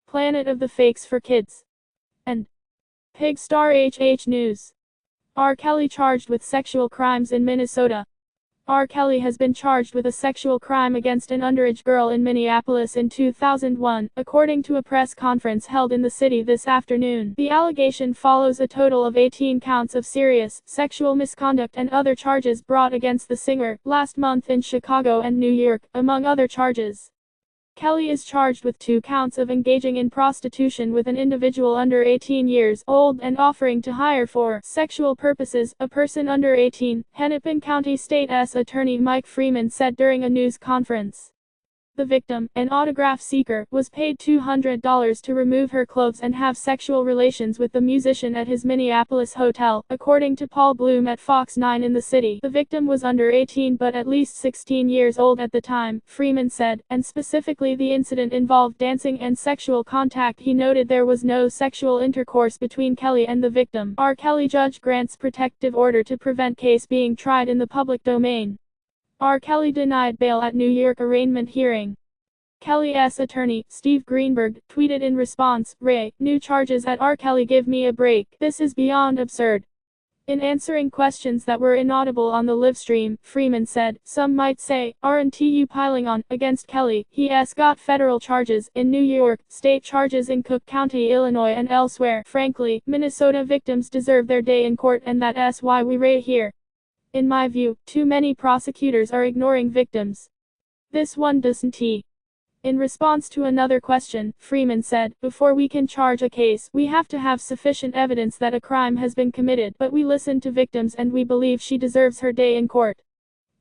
Planet of the Fakes for Kids, and Pig Star HH News. R. Kelly charged with sexual crimes in Minnesota. R. Kelly has been charged with a sexual crime against an underage girl in Minneapolis in 2001, according to a press conference held in the city this afternoon. The allegation follows a total of 18 counts of serious sexual misconduct and other charges brought against the singer last month in Chicago and New York, among other charges. Kelly is charged with 2 counts of engaging in prostitution with an individual under 18 years old and offering to hire for sexual purposes a person under 18, Hennepin County State's Attorney Mike Freeman said during a news conference. The victim, an autograph seeker, was paid $200 to remove her clothes and have sexual relations with the musician at his Minneapolis hotel, according to Paul Bloom at Fox 9 in the city. The victim was under 18 but at least 16 years old at the time, Freeman said, and specifically the incident involved dancing and sexual contact. He noted there was no sexual intercourse between Kelly and the victim. R. Kelly judge grants protective order to prevent case being tried in the public domain. R. Kelly denied bail at New York arraignment hearing. Kelly's attorney, Steve Greenberg, tweeted in response, "Ray, new charges at R. Kelly give me a break. This is beyond absurd." In answering questions that were inaudible on the livestream, Freeman said, "Some might say, aren't you piling on against Kelly? He's got federal charges in New York, state charges in Cook County, Illinois and elsewhere. Frankly, Minnesota victims deserve their day in court and that's why we right here. In my view, too many prosecutors are ignoring victims. This one doesn't." In response to another question, Freeman said, "Before we can charge a case, we have to have sufficient evidence that a crime has been committed, but we listened to victims and we believe she deserves her day in court."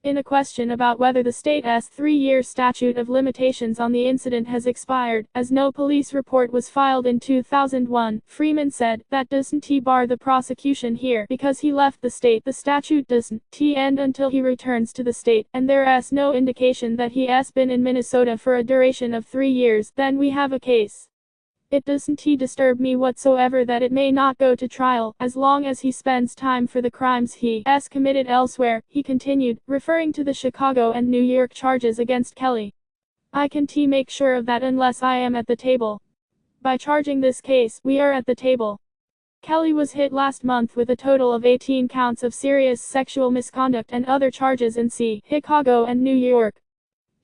In a question about whether the state's 3-year statute of limitations on the incident has expired, as no police report was filed in 2001, Freeman said, "That doesn't bar the prosecution here because he left the state. The statute doesn't end until he returns to the state, and there's no indication that he has been in Minnesota for a duration of 3 years. Then we have a case. It doesn't disturb me whatsoever that it may not go to trial, as long as he spends time for the crimes he has committed elsewhere," he continued, referring to the Chicago and New York charges against Kelly. "I can make sure of that unless I am at the table. By charging this case, we are at the table." Kelly was hit last month with a total of 18 counts of serious sexual misconduct and other charges in Chicago and New York.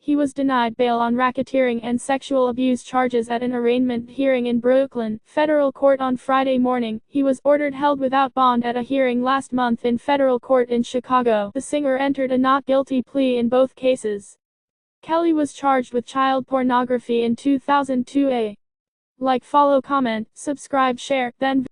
He was denied bail on racketeering and sexual abuse charges at an arraignment hearing in Brooklyn federal court on Friday morning. He was ordered held without bond at a hearing last month in federal court in Chicago. The singer entered a not guilty plea in both cases. Kelly was charged with child pornography in 2002. Like, follow, comment, subscribe, share, then